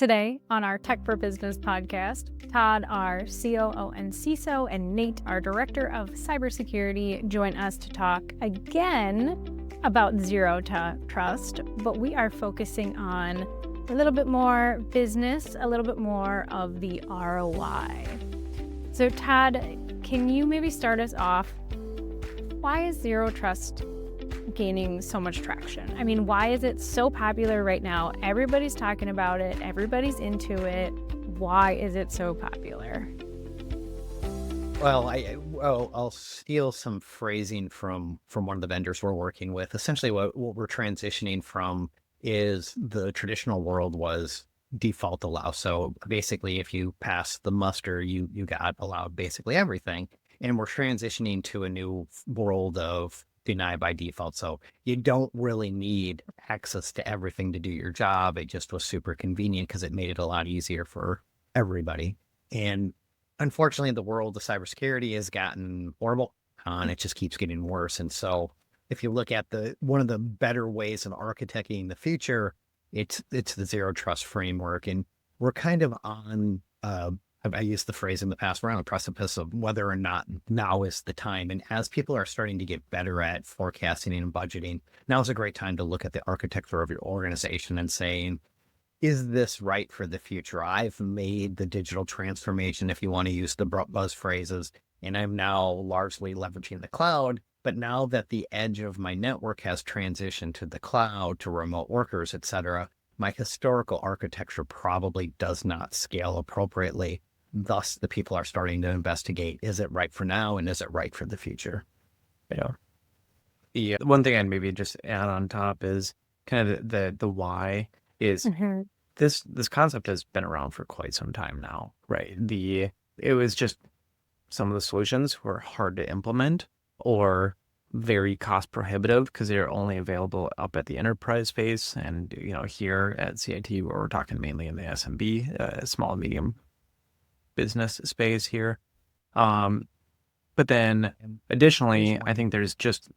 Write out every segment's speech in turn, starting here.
Today on our Tech for Business podcast, Todd, our COO and CISO, and Nate, our Director of Cybersecurity, join us to talk again about Zero Trust, but we are focusing on a little bit more business, a little bit more of the ROI. So Todd, can you maybe start us off? Why is Zero Trust gaining so much traction? I mean, why is it so popular right now? Everybody's talking about it. Everybody's into it. Why is it so popular? Well, I'll steal some phrasing from one of the vendors we're working with. Essentially, what we're transitioning from is the traditional world was default allow. So basically, if you pass the muster, you got allowed basically everything. And we're transitioning to a new world of deny by default. So you don't really need access to everything to do your job. It just was super convenient because it made it a lot easier for everybody. And unfortunately, the world of cybersecurity has gotten horrible, and it just keeps getting worse. And so if you look at one of the better ways of architecting the future, it's the Zero Trust framework. And we're kind of on, I used the phrase in the past, we're on the precipice of whether or not now is the time. And as people are starting to get better at forecasting and budgeting, now is a great time to look at the architecture of your organization and saying, is this right for the future? I've made the digital transformation, if you want to use the buzz phrases, and I'm now largely leveraging the cloud. But now that the edge of my network has transitioned to the cloud, to remote workers, et cetera, my historical architecture probably does not scale appropriately. Thus, the people are starting to investigate, is it right for now and is it right for the future? Yeah. One thing I'd maybe just add on top is kind of the why is this concept has been around for quite some time now, right? It was just some of the solutions were hard to implement or very cost prohibitive because they're only available up at the enterprise space. And, here at CIT, where we're talking mainly in the SMB, small, medium business space here. But then additionally, I think there's just,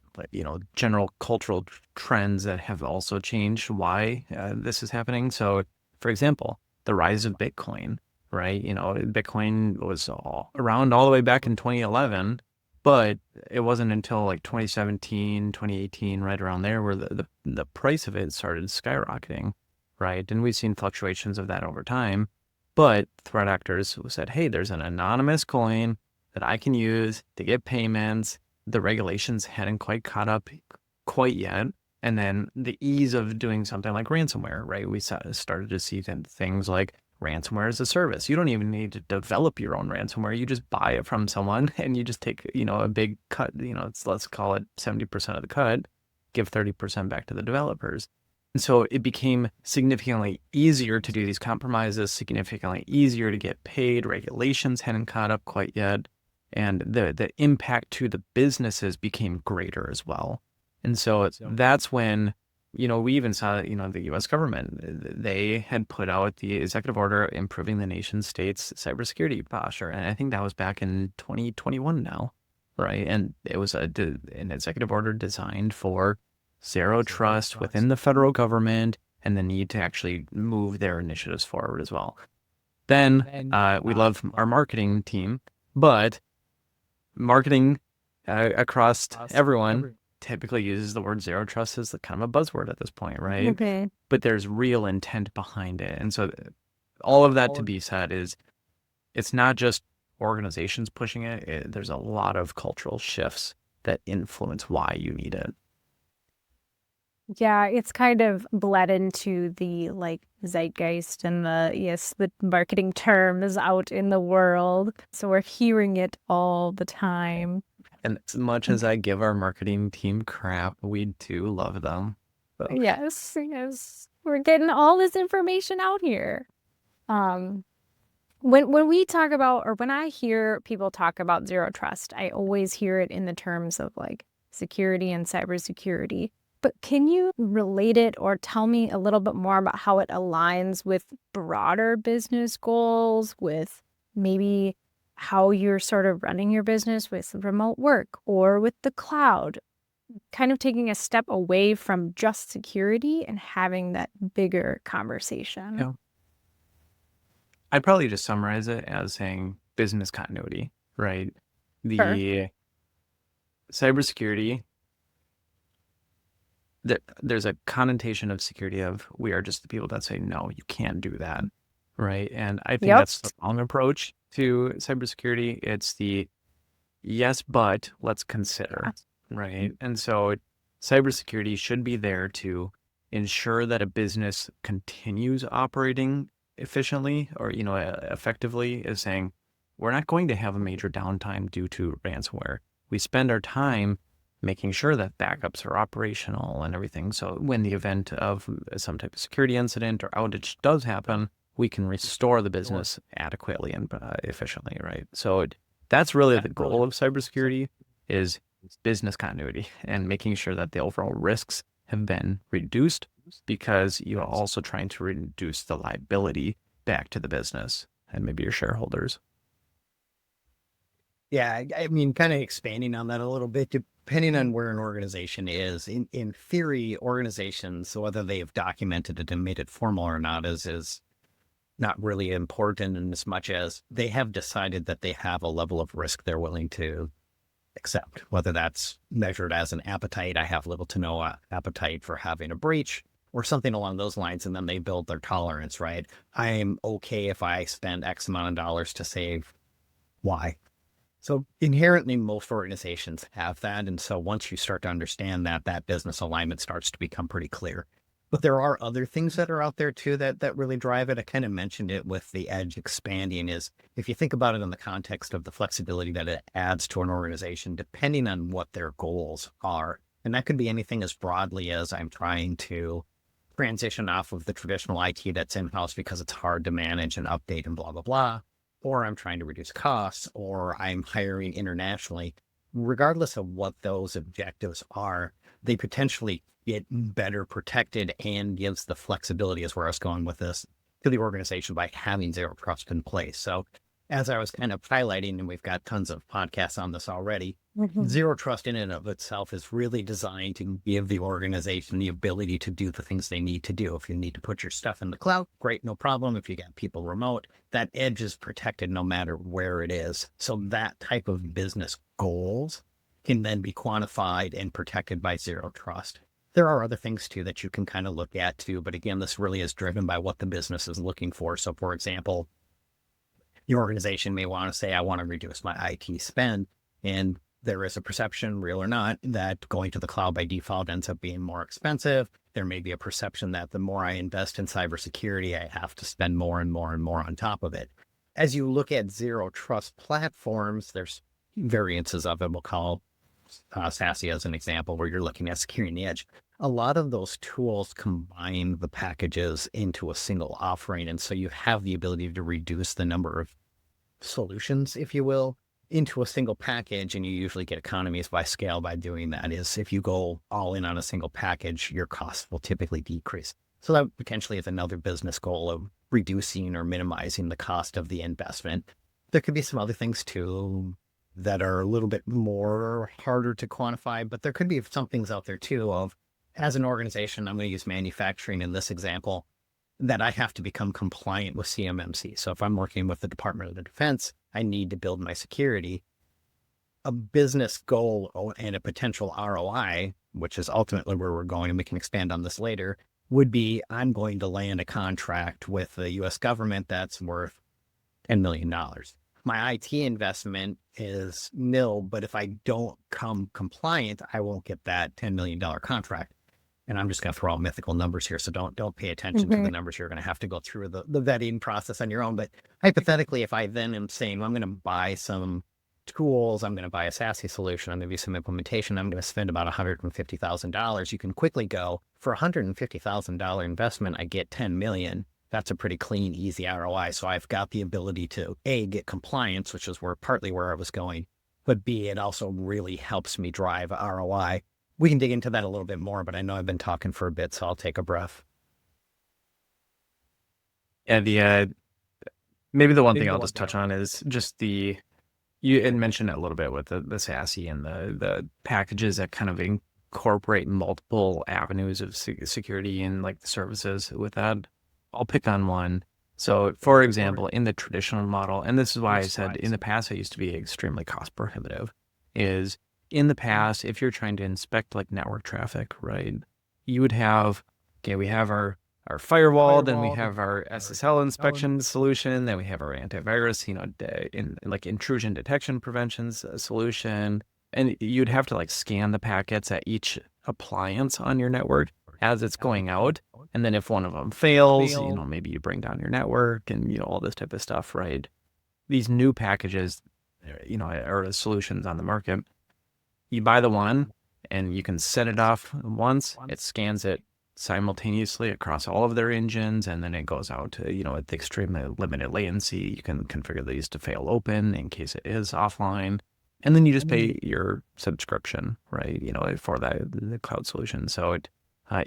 general cultural trends that have also changed why this is happening. So, for example, the rise of Bitcoin, right? Bitcoin was around all the way back in 2011, but it wasn't until like 2017, 2018, right around there where the price of it started skyrocketing, right? And we've seen fluctuations of that over time. But threat actors said, hey, there's an anonymous coin that I can use to get payments. The regulations hadn't quite caught up quite yet. And then the ease of doing something like ransomware, right? We started to see things like ransomware as a service. You don't even need to develop your own ransomware. You just buy it from someone and you just take, a big cut, let's call it 70% of the cut, give 30% back to the developers. And so it became significantly easier to do these compromises, significantly easier to get paid. Regulations hadn't caught up quite yet. And the impact to the businesses became greater as well. And so that's when, we even saw, the U.S. government, they had put out the executive order improving the nation state's cybersecurity posture. And I think that was back in 2021 now, right? And it was an executive order designed for Zero Trust within the federal government and the need to actually move their initiatives forward as well. Then we love our marketing team, but marketing across everyone typically uses the word Zero Trust as kind of a buzzword at this point, right? Okay. But there's real intent behind it. And so all of that to be said is it's not just organizations pushing it. There's a lot of cultural shifts that influence why you need it. Yeah, it's kind of bled into the zeitgeist and the marketing terms out in the world. So we're hearing it all the time. And as much as I give our marketing team crap, we do love them. So. Yes. We're getting all this information out here. When we talk about, or when I hear people talk about Zero Trust, I always hear it in the terms of security and cybersecurity. But can you relate it or tell me a little bit more about how it aligns with broader business goals, with maybe how you're sort of running your business with remote work or with the cloud, kind of taking a step away from just security and having that bigger conversation? I'd probably just summarize it as saying business continuity, right? Sure. The cybersecurity, there's a connotation of security of we are just the people that say, no, you can't do that, right? And I think Yep. that's the wrong approach to cybersecurity. It's the yes, but let's consider, right? And so cybersecurity should be there to ensure that a business continues operating efficiently or, effectively, is saying, we're not going to have a major downtime due to ransomware. We spend our time making sure that backups are operational and everything. So when the event of some type of security incident or outage does happen, we can restore the business adequately and efficiently, right? So that's really the goal of cybersecurity, is business continuity and making sure that the overall risks have been reduced, because you're also trying to reduce the liability back to the business and maybe your shareholders. Yeah, I mean, kind of expanding on that a little bit, depending on where an organization is, in theory, organizations, whether they've documented it and made it formal or not, is not really important, in as much as they have decided that they have a level of risk they're willing to accept, whether that's measured as an appetite. I have little to no appetite for having a breach or something along those lines. And then they build their tolerance, right? I'm okay if I spend X amount of dollars to save Y. So inherently, most organizations have that. And so once you start to understand that, that business alignment starts to become pretty clear. But there are other things that are out there too that really drive it. I kind of mentioned it with the edge expanding. Is if you think about it in the context of the flexibility that it adds to an organization, depending on what their goals are. And that could be anything as broadly as I'm trying to transition off of the traditional IT that's in-house because it's hard to manage and update and blah, blah, blah. Or I'm trying to reduce costs, or I'm hiring internationally. Regardless of what those objectives are, they potentially get better protected and gives the flexibility, is where I was going with this, to the organization by having zero trust in place. So as I was kind of highlighting, and we've got tons of podcasts on this already, zero trust in and of itself is really designed to give the organization the ability to do the things they need to do. If you need to put your stuff in the cloud, great, no problem. If you got people remote, that edge is protected no matter where it is. So that type of business goals can then be quantified and protected by zero trust. There are other things too that you can kind of look at too, but again, this really is driven by what the business is looking for. So for example, your organization may want to say, I want to reduce my IT spend. And there is a perception, real or not, that going to the cloud by default ends up being more expensive. There may be a perception that the more I invest in cybersecurity, I have to spend more and more and more on top of it. As you look at zero trust platforms, there's variances of it. We'll call SASE as an example, where you're looking at securing the edge. A lot of those tools combine the packages into a single offering. And so you have the ability to reduce the number of solutions, if you will, into a single package. And you usually get economies by scale by doing that. Is if you go all in on a single package, your costs will typically decrease. So that potentially is another business goal of reducing or minimizing the cost of the investment. There could be some other things too that are a little bit more harder to quantify, but there could be some things out there too of, as an organization, I'm going to use manufacturing in this example, that I have to become compliant with CMMC. So if I'm working with the Department of Defense, I need to build my security. A business goal and a potential ROI, which is ultimately where we're going, and we can expand on this later, would be I'm going to land a contract with the US government that's worth $10 million. My IT investment is nil, but if I don't come compliant, I won't get that $10 million contract. And I'm just going to throw out mythical numbers here. So don't pay attention to the numbers. You're going to have to go through the vetting process on your own. But hypothetically, if I then am saying, well, I'm going to buy some tools, I'm going to buy a SASE solution, I'm going to do some implementation, I'm going to spend about $150,000. You can quickly go, for $150,000 investment, I get 10 million. That's a pretty clean, easy ROI. So I've got the ability to A, get compliance, which is partly where I was going, but B, it also really helps me drive ROI. We can dig into that a little bit more, but I know I've been talking for a bit, so I'll take a breath. Yeah, maybe the one thing I'll just touch on is just you had mentioned it a little bit with the SASE and the packages that kind of incorporate multiple avenues of security and like the services with that. I'll pick on one. So for example, in the traditional model, and this is why I said in the past, it used to be extremely cost prohibitive, is in the past, if you're trying to inspect like network traffic, right, you would have, okay, we have our firewall, then we have our SSL inspection solution, then we have our antivirus, like intrusion detection prevention solution. And you'd have to like scan the packets at each appliance on your network as it's going out. And then if one of them fails, maybe you bring down your network and, all this type of stuff, right? These new packages, or solutions on the market, you buy the one and you can set it off once, it scans it simultaneously across all of their engines, and then it goes out to, at the extremely limited latency. You can configure these to fail open in case it is offline. And then you just pay your subscription, right? For the cloud solution. So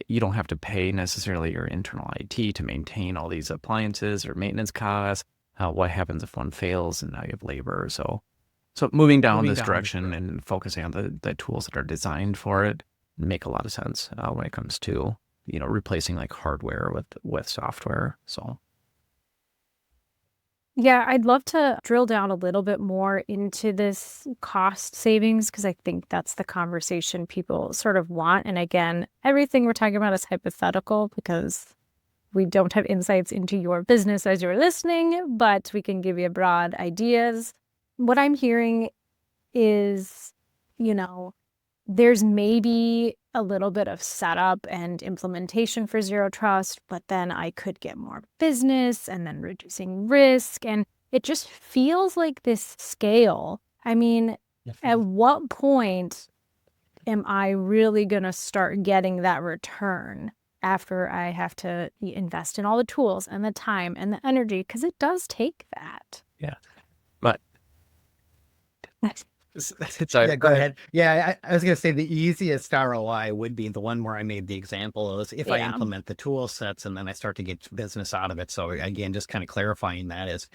you don't have to pay necessarily your internal IT to maintain all these appliances or maintenance costs. What happens if one fails and now you have labor? So moving down this direction and focusing on the tools that are designed for it make a lot of sense when it comes to, replacing like hardware with software. So. Yeah, I'd love to drill down a little bit more into this cost savings, because I think that's the conversation people sort of want. And again, everything we're talking about is hypothetical because we don't have insights into your business as you're listening, but we can give you broad ideas. What I'm hearing is, there's maybe a little bit of setup and implementation for Zero Trust, but then I could get more business and then reducing risk. And it just feels like this scale. I mean, at what point am I really going to start getting that return after I have to invest in all the tools and the time and the energy? Because it does take that. Yeah. But yeah, go ahead. Yeah, I was going to say the easiest ROI would be the one where I made the example is if I implement the tool sets and then I start to get business out of it. So again, just kind of clarifying that is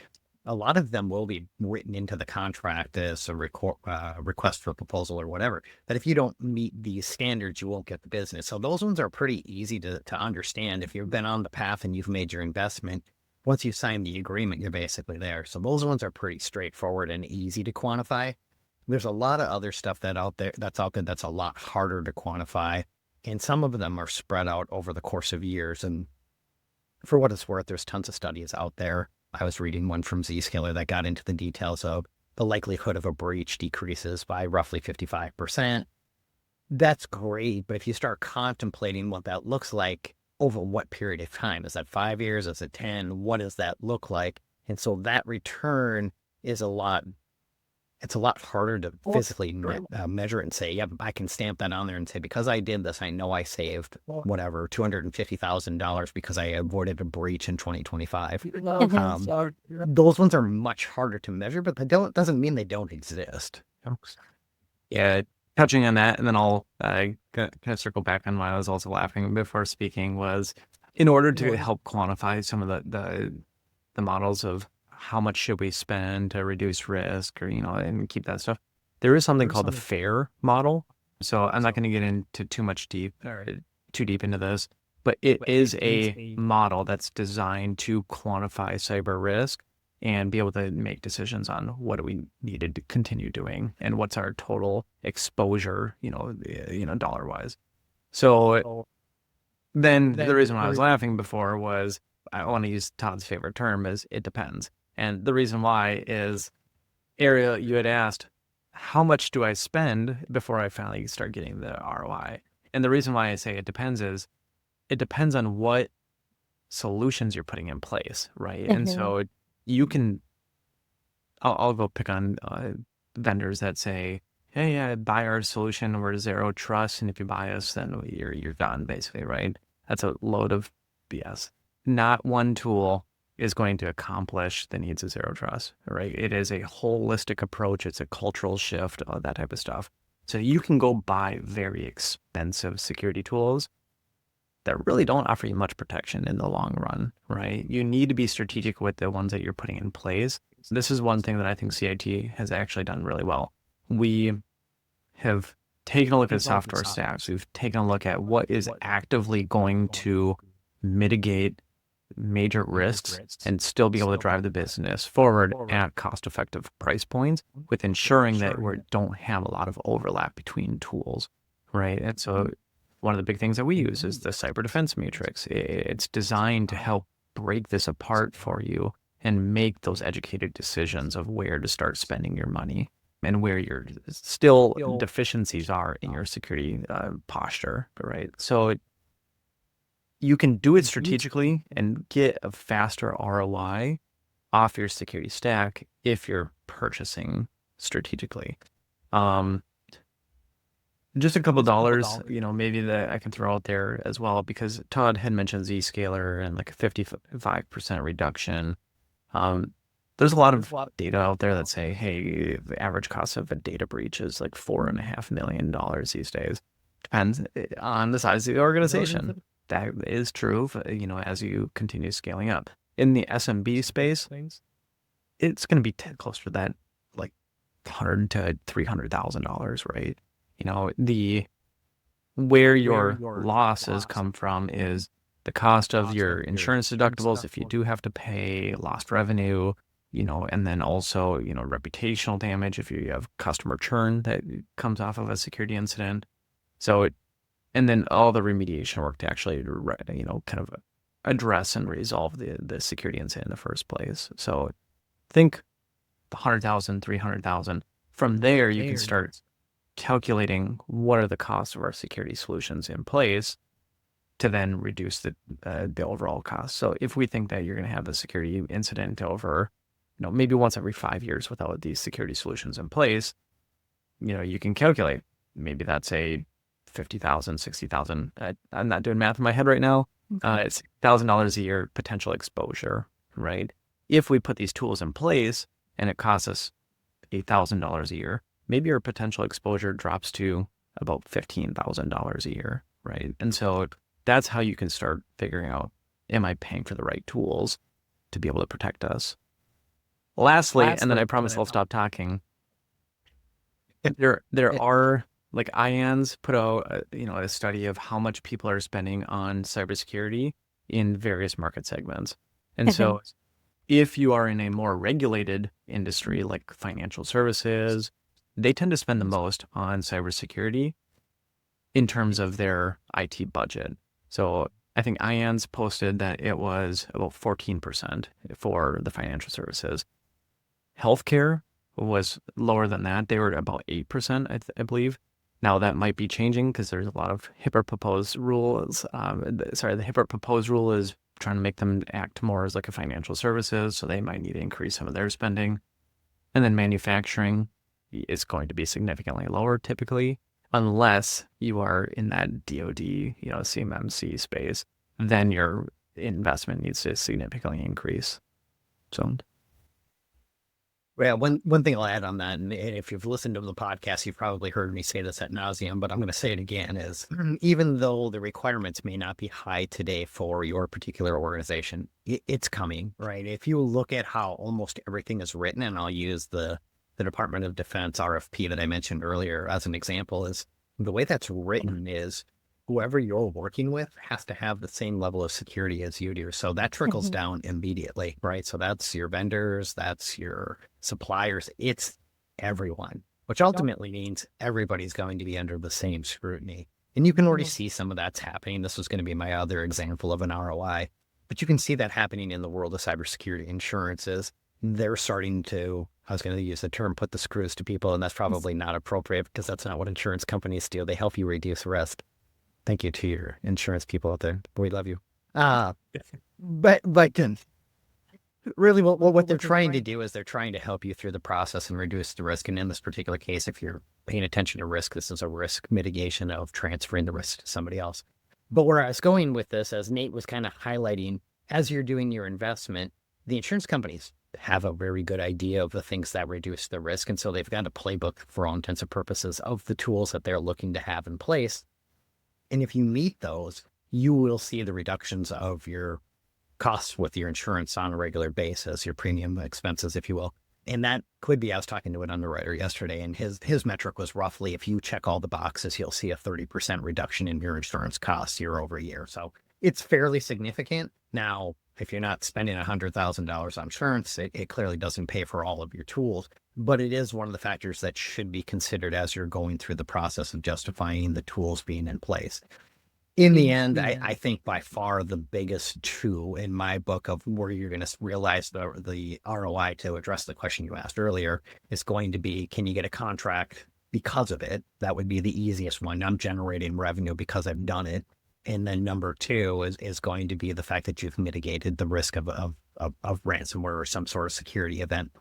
a lot of them will be written into the contract as a request for proposal or whatever. But if you don't meet these standards, you won't get the business. So those ones are pretty easy to understand. If you've been on the path and you've made your investment, once you sign the agreement, you're basically there. So those ones are pretty straightforward and easy to quantify. There's a lot of other stuff that's out there that's a lot harder to quantify. And some of them are spread out over the course of years. And for what it's worth, there's tons of studies out there. I was reading one from Zscaler that got into the details of the likelihood of a breach decreases by roughly 55%. That's great. But if you start contemplating what that looks like over what period of time, is that 5 years? Is it 10? What does that look like? And so that return is it's a lot harder to physically measure it and say, yeah, I can stamp that on there and say, because I did this, I know I saved whatever, $250,000 because I avoided a breach in 2025. Those ones are much harder to measure, but doesn't mean they don't exist. Yeah, touching on that, and then I'll kind of circle back on why I was also laughing before speaking was in order to help quantify some of the models of how much should we spend to reduce risk or, and keep that stuff. There is something called the FAIR model. So I'm not going to get into too deep into this, but it is a model that's designed to quantify cyber risk and be able to make decisions on what do we need to continue doing and what's our total exposure, dollar wise. So then the reason why I was laughing before was I want to use Todd's favorite term is it depends. And the reason why is, Ariel, you had asked, how much do I spend before I finally start getting the ROI? And the reason why I say it depends is it depends on what solutions you're putting in place, right? And so you can, I'll go pick on vendors that say, hey, yeah, buy our solution, we're Zero Trust, and if you buy us, then you're done, basically, right? That's a load of BS. Not one tool is going to accomplish the needs of Zero Trust, right? It is a holistic approach. It's a cultural shift, that type of stuff. So you can go buy very expensive security tools that really don't offer you much protection in the long run, right? You need to be strategic with the ones that you're putting in place. This is one thing that I think CIT has actually done really well. We have taken a look at software stacks. We've taken a look at what is actively going to mitigate major risks and still be able to drive the business forward at cost-effective price points with ensuring that we don't have a lot of overlap between tools, right? And so one of the big things that we use is the cyber defense matrix. It's designed to help break this apart for you and make those educated decisions of where to start spending your money and where your still deficiencies are in your security posture, right? So you can do it strategically and get a faster ROI off your security stack if you're purchasing strategically. Just a couple dollars, maybe that I can throw out there as well, because Todd had mentioned Zscaler and like a 55% reduction. There's a lot of data out there that say, hey, the average cost of a data breach is like $4.5 million these days. Depends on the size of the organization. That is true, as you continue scaling up. In the SMB space, it's going to be closer to that, like $100,000 to $300,000, right? Where your losses come from is the cost of your insurance deductibles if you do have to pay, lost revenue, and then also, reputational damage if you have customer churn that comes off of a security incident. So, and then all the remediation work to actually, kind of address and resolve the security incident in the first place. So think the 100,000, 300,000. From there, you can start calculating what are the costs of our security solutions in place to then reduce the overall cost. So if we think that you're going to have a security incident over, maybe once every 5 years without these security solutions in place, you can calculate. Maybe that's a $50,000, $60,000. I'm not doing math in my head right now. It's $1,000 a year potential exposure, right? If we put these tools in place and it costs us $8,000 a year, maybe our potential exposure drops to about $15,000 a year, right? And so that's how you can start figuring out, am I paying for the right tools to be able to protect us? Lastly, and then I promise I'll stop talking. There are, like, IANS put out a study of how much people are spending on cybersecurity in various market segments. And so if you are in a more regulated industry like financial services, they tend to spend the most on cybersecurity in terms of their IT budget. So I think IANS posted that it was about 14% for the financial services. Healthcare was lower than that. They were about 8%, I believe. Now that might be changing because there's a lot of HIPAA proposed rules. The HIPAA proposed rule is trying to make them act more as like a financial services, so they might need to increase some of their spending. And then manufacturing is going to be significantly lower typically, unless you are in that DoD, CMMC space. Then your investment needs to significantly increase. So. Well, one thing I'll add on that, and if you've listened to the podcast, you've probably heard me say this ad nauseum, but I'm going to say it again, is even though the requirements may not be high today for your particular organization, it's coming, right? If you look at how almost everything is written, and I'll use the Department of Defense RFP that I mentioned earlier as an example, is the way that's written is whoever you're working with has to have the same level of security as you do. So that trickles down immediately, right? So that's your vendors, that's your suppliers, it's everyone, which ultimately means everybody's going to be under the same scrutiny. And you can already see some of that's happening. This was going to be my other example of an ROI, but you can see that happening in the world of cybersecurity insurances. They're starting to, I was going to use the term, put the screws to people, and that's probably not appropriate because that's not what insurance companies do. They help you reduce risk. Thank you to your insurance people out there. We love you. But really what they're trying to do is they're trying to help you through the process and reduce the risk. And in this particular case, if you're paying attention to risk, this is a risk mitigation of transferring the risk to somebody else. But where I was going with this, as Nate was kind of highlighting, as you're doing your investment, the insurance companies have a very good idea of the things that reduce the risk. And so they've got a playbook for all intents and purposes of the tools that they're looking to have in place. And if you meet those, you will see the reductions of your costs with your insurance on a regular basis, your premium expenses, if you will. And that could be, I was talking to an underwriter yesterday, and his metric was roughly, if you check all the boxes, you'll see a 30% reduction in your insurance costs year over year. So It's fairly significant. Now, if you're not spending $100,000 on insurance, it clearly doesn't pay for all of your tools, but it is one of the factors that should be considered as you're going through the process of justifying the tools being in place. In the end, I think by far the biggest two in my book of where you're going to realize the ROI to address the question you asked earlier is going to be, can you get a contract because of it? That would be the easiest one. I'm generating revenue because I've done it. And then number two is going to be the fact that you've mitigated the risk of ransomware or some sort of security event.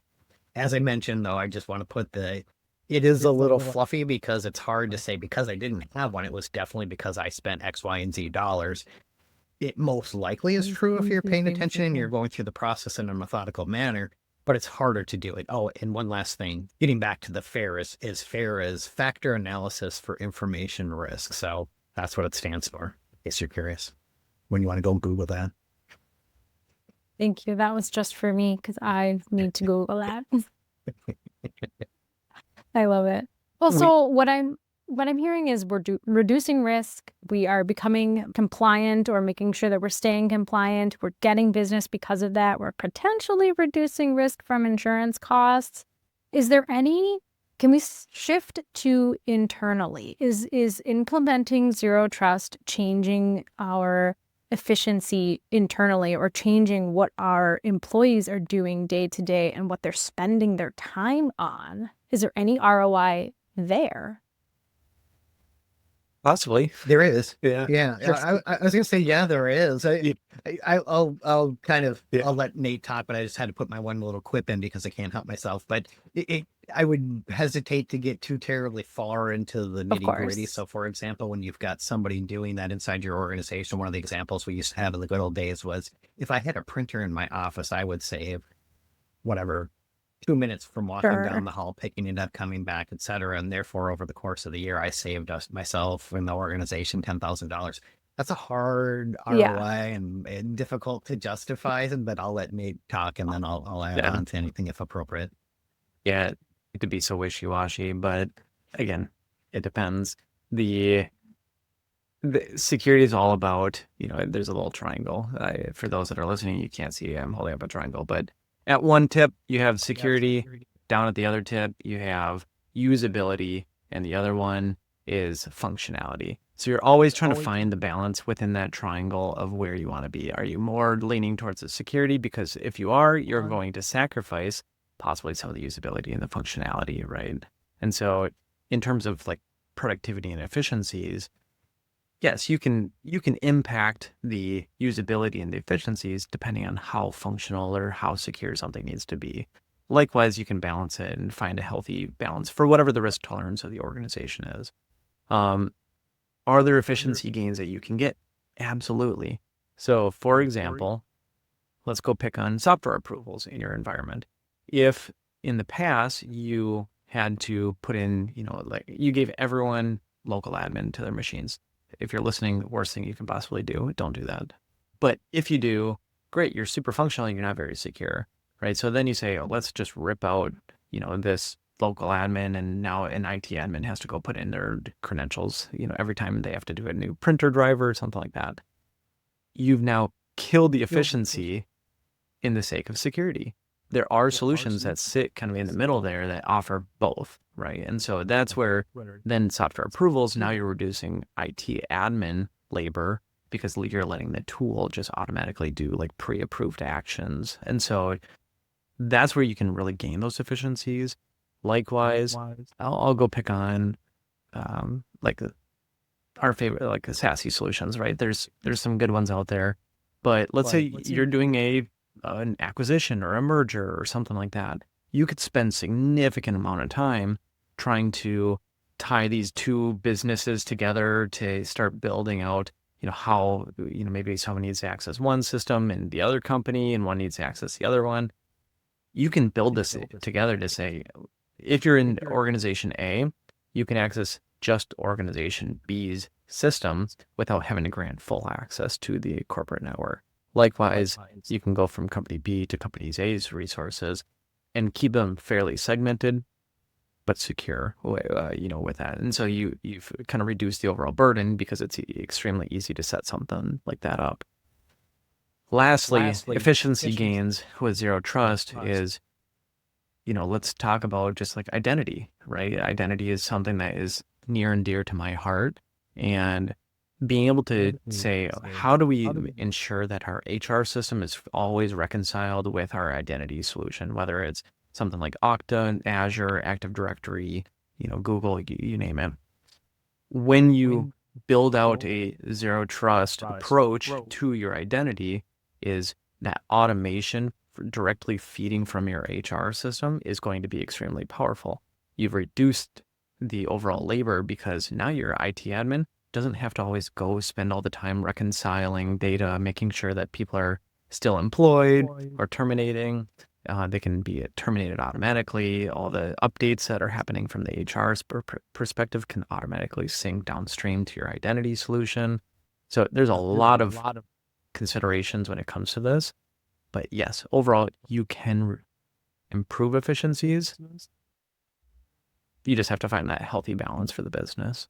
As I mentioned, though, I just want to put it is a little fluffy because it's hard to say because I didn't have one. It was definitely because I spent X, Y, and Z dollars. It most likely is true if you're paying attention and you're going through the process in a methodical manner, but it's harder to do it. Oh, and one last thing, getting back to the FAIR is FAIR is Factor Analysis for Information Risk. So that's what it stands for, in case you're curious, when you want to go Google that. Thank you. That was just for me because I need to Google that. I love it. Well, so what I'm hearing is we're reducing risk. We are becoming compliant or making sure that we're staying compliant. We're getting business because of that. We're potentially reducing risk from insurance costs. Is there can we shift to internally? Is implementing Zero Trust changing our efficiency internally or changing what our employees are doing day to day and what they're spending their time on? Is there any ROI there? Possibly. There is. Yeah. Yeah. I was going to say, yeah, there is. I'll kind of, I'll let Nate talk, but I just had to put my one little quip in because I can't help myself. But I would hesitate to get too terribly far into the nitty gritty. So for example, when you've got somebody doing that inside your organization, one of the examples we used to have in the good old days was if I had a printer in my office, I would save whatever, 2 minutes from walking down the hall, picking it up, coming back, et cetera. And therefore, over the course of the year, I saved myself and the organization $10,000. That's a hard ROI and difficult to justify, but I'll let Nate talk and then I'll add on to anything if appropriate. Yeah, it could be so wishy-washy, but again, it depends. The security is all about, there's a little triangle. For those that are listening, you can't see I'm holding up a triangle, but at one tip, you have security. Down at the other tip, you have usability, and the other one is functionality. So you're always trying to find the balance within that triangle of where you want to be. Are you more leaning towards the security? Because if you are, you're going to sacrifice possibly some of the usability and the functionality, right? And so in terms of like productivity and efficiencies, yes, you can impact the usability and the efficiencies depending on how functional or how secure something needs to be. Likewise, you can balance it and find a healthy balance for whatever the risk tolerance of the organization is. Are there efficiency gains that you can get? Absolutely. So for example, let's go pick on software approvals in your environment. If in the past you had to put in, like you gave everyone local admin to their machines. If you're listening, the worst thing you can possibly do, don't do that. But if you do, great, you're super functional, you're not very secure, right? So then you say, let's just rip out, this local admin, and now an IT admin has to go put in their credentials, every time they have to do a new printer driver or something like that. You've now killed the efficiency in the sake of security. There are solutions that sit kind of in the middle there that offer both, right? And so that's where then software approvals, now you're reducing IT admin labor because you're letting the tool just automatically do like pre-approved actions. And so that's where you can really gain those efficiencies. Likewise, I'll go pick on like our favorite, like the SASE solutions, right? There's some good ones out there, but let's say you're doing an acquisition or a merger or something like that. You could spend significant amount of time trying to tie these two businesses together to start building out, how, maybe someone needs to access one system and the other company and one needs to access the other one. You can build this together to say, if you're in organization A, you can access just organization B's systems without having to grant full access to the corporate network. Likewise, you can go from company B to company A's resources and keep them fairly segmented but secure, with that. And so you've kind of reduced the overall burden because it's extremely easy to set something like that up. Lastly, efficiency gains with Zero Trust is, let's talk about just like identity, right? Identity is something that is near and dear to my heart. And being able to say, how do we ensure that our HR system is always reconciled with our identity solution, whether it's something like Okta, Azure, Active Directory, Google, you name it. When you build out a Zero Trust approach to your identity, is that automation directly feeding from your HR system is going to be extremely powerful. You've reduced the overall labor because now your IT admin doesn't have to always go spend all the time reconciling data, making sure that people are still employed or terminating. They can be terminated automatically. All the updates that are happening from the HR's perspective can automatically sync downstream to your identity solution. So there's a lot of considerations when it comes to this. But yes, overall, you can improve efficiencies. You just have to find that healthy balance for the business.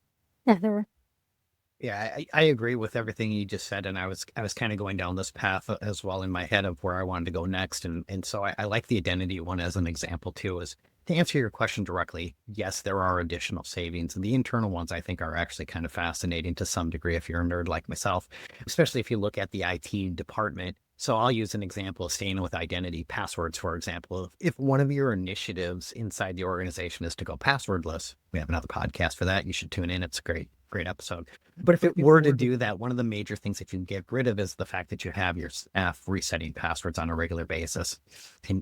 Yeah, I agree with everything you just said, and I was kind of going down this path as well in my head of where I wanted to go next, and so I like the identity one as an example too. Is to answer your question directly, yes, there are additional savings, and the internal ones I think are actually kind of fascinating to some degree if you're a nerd like myself, especially if you look at the IT department. So I'll use an example of staying with identity passwords, for example. If one of your initiatives inside the organization is to go passwordless, we have another podcast for that. You should tune in. It's a great episode. But if it were to do that, one of the major things that you can get rid of is the fact that you have your staff resetting passwords on a regular basis.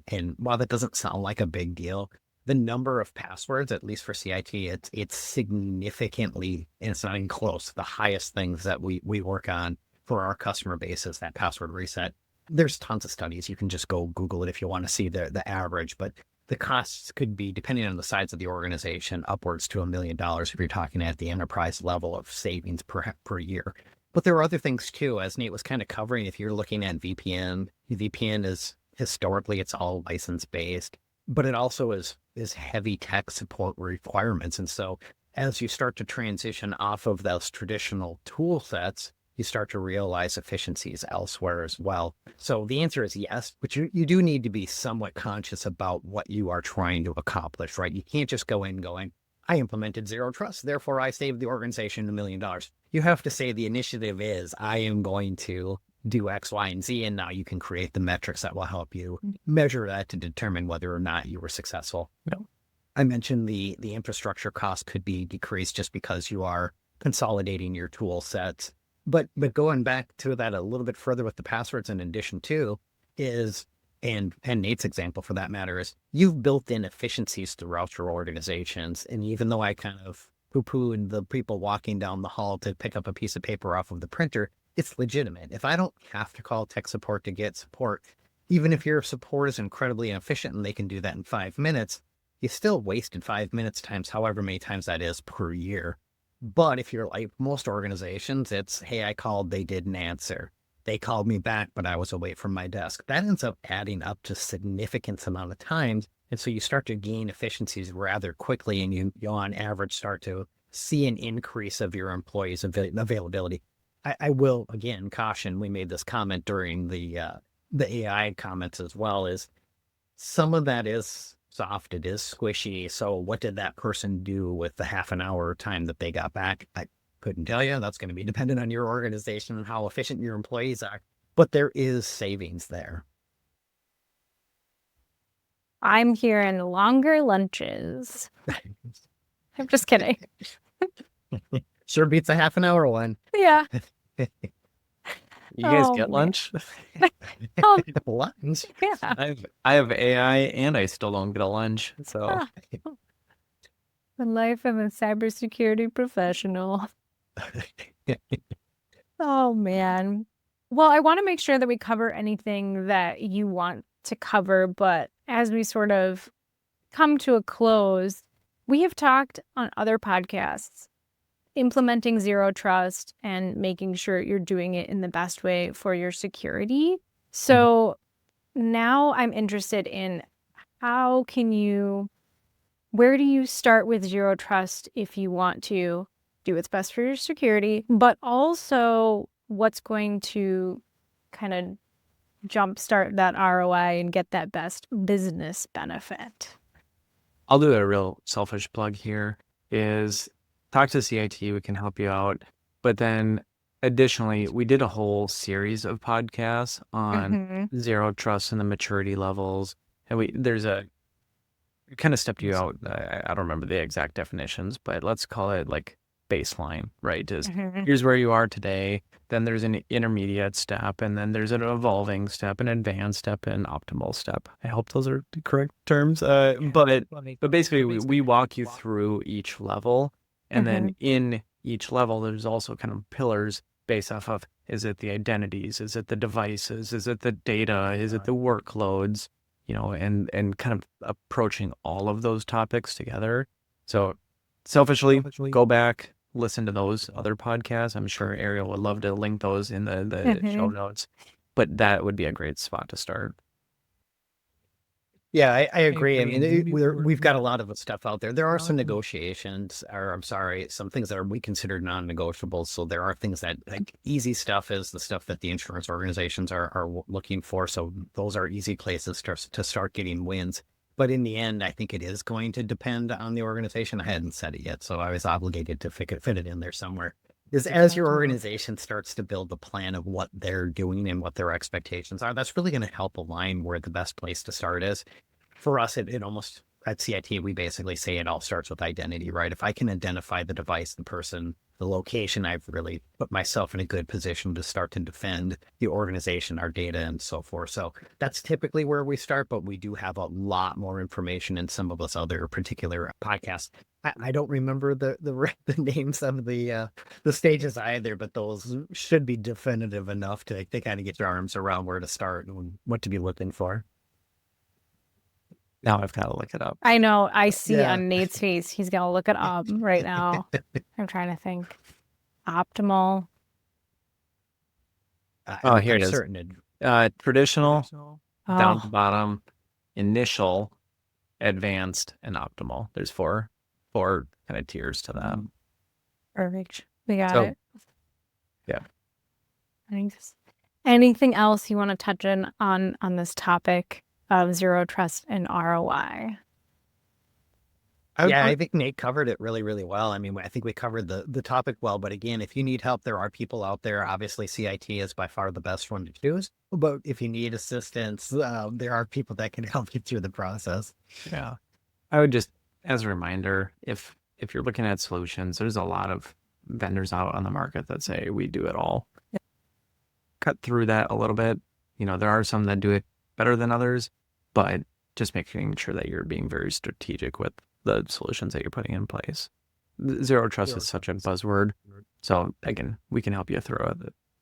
And while that doesn't sound like a big deal, the number of passwords, at least for CIT, it's significantly, and it's not even close, the highest things that we work on for our customer base is that password reset. There's tons of studies. You can just go Google it if you want to see the average, but the costs could be, depending on the size of the organization, upwards to $1 million if you're talking at the enterprise level of savings per year. But there are other things too, as Nate was kind of covering. If you're looking at VPN is historically, it's all license-based, but it also is heavy tech support requirements. And so as you start to transition off of those traditional tool sets, you start to realize efficiencies elsewhere as well. So the answer is yes, but you do need to be somewhat conscious about what you are trying to accomplish, right? You can't just go in going, I implemented Zero Trust, therefore I saved the organization $1 million. You have to say the initiative is, I am going to do X, Y, and Z, and now you can create the metrics that will help you measure that to determine whether or not you were successful. No. I mentioned the infrastructure cost could be decreased just because you are consolidating your tool sets. But going back to that a little bit further with the passwords in addition to is, and Nate's example for that matter is, you've built in efficiencies throughout your organizations. And even though I kind of poo-pooed the people walking down the hall to pick up a piece of paper off of the printer, it's legitimate. If I don't have to call tech support to get support, even if your support is incredibly inefficient and they can do that in 5 minutes, you still wasted 5 minutes times however many times that is per year. But if you're like most organizations, it's, hey, I called, they didn't answer. They called me back, but I was away from my desk. That ends up adding up to significant amount of times. And so you start to gain efficiencies rather quickly, and you on average start to see an increase of your employees' availability. I will, again, caution, we made this comment during the AI comments as well, is some of that is soft, it is squishy. So what did that person do with the half an hour time that they got back? I couldn't tell you. That's going to be dependent on your organization and how efficient your employees are. But there is savings there. I'm hearing longer lunches. I'm just kidding. Sure beats a half an hour one. Yeah. You guys get lunch? Lunch? Yeah. I have AI and I still don't get a lunch. So The life of a cybersecurity professional. Oh, man. Well, I want to make sure that we cover anything that you want to cover, but as we sort of come to a close, we have talked on other podcasts implementing Zero Trust and making sure you're doing it in the best way for your security. So now I'm interested in how can you where do you start with Zero Trust if you want to do what's best for your security, but also what's going to kind of jumpstart that ROI and get that best business benefit? I'll do a real selfish plug here is talk to CIT. We can help you out. But then additionally, we did a whole series of podcasts on Zero Trust and the maturity levels. And we kind of stepped you out. I don't remember the exact definitions, but let's call it like baseline, right? Is here's where you are today. Then there's an intermediate step, and then there's an evolving step, an advanced step, and optimal step. I hope those are the correct terms. But basically, we walk you through each level, and then in each level, there's also kind of pillars based off of, is it the identities? Is it the devices? Is it the data? Is it the workloads? And kind of approaching all of those topics together. So selfishly, go back, listen to those other podcasts. I'm sure Ariel would love to link those in the show notes, but that would be a great spot to start. Yeah, I agree. I mean, we've got a lot of stuff out there. There are some negotiations, or I'm sorry, some things that we consider non-negotiables. So there are things that, like, easy stuff is the stuff that the insurance organizations are looking for. So those are easy places to start getting wins. But in the end, I think it is going to depend on the organization. I hadn't said it yet, so I was obligated to fit it in there somewhere. Is as your organization starts to build the plan of what they're doing and what their expectations are, that's really going to help align where the best place to start is. For us, it almost, at CIT, we basically say it all starts with identity, right? If I can identify the device, the person, the location, I've really put myself in a good position to start to defend the organization, our data, and so forth. So that's typically where we start, but we do have a lot more information in some of those other particular podcasts. I don't remember the names of the stages either, but those should be definitive enough to kind of get your arms around where to start and what to be looking for. Now I've got to look it up. I know. I see on Nate's face. He's going to look it up right now. I'm trying to think. Optimal. Here it is. Traditional, down to bottom, initial, advanced, and optimal. There's four kind of tiers to that. Perfect. We got it. Yeah. Anything else you want to touch on this topic of Zero Trust and ROI? I think Nate covered it really, really well. I mean, I think we covered the topic well, but again, if you need help, there are people out there. Obviously, CIT is by far the best one to choose, but if you need assistance, there are people that can help you through the process. Yeah. I would just, as a reminder, if you're looking at solutions, there's a lot of vendors out on the market that say we do it all. Cut through that a little bit. There are some that do it better than others, but just making sure that you're being very strategic with the solutions that you're putting in place. Zero Trust is such a buzzword. So again, we can help you through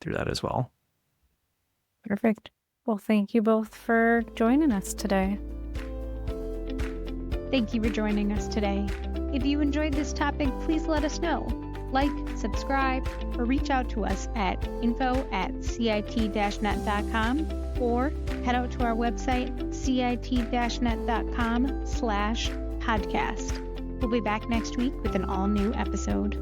that as well. Perfect. Well, thank you both for joining us today. Thank you for joining us today. If you enjoyed this topic, please let us know. Like, subscribe, or reach out to us at info@cit-net.com or head out to our website, cit-net.com/podcast. We'll be back next week with an all-new episode.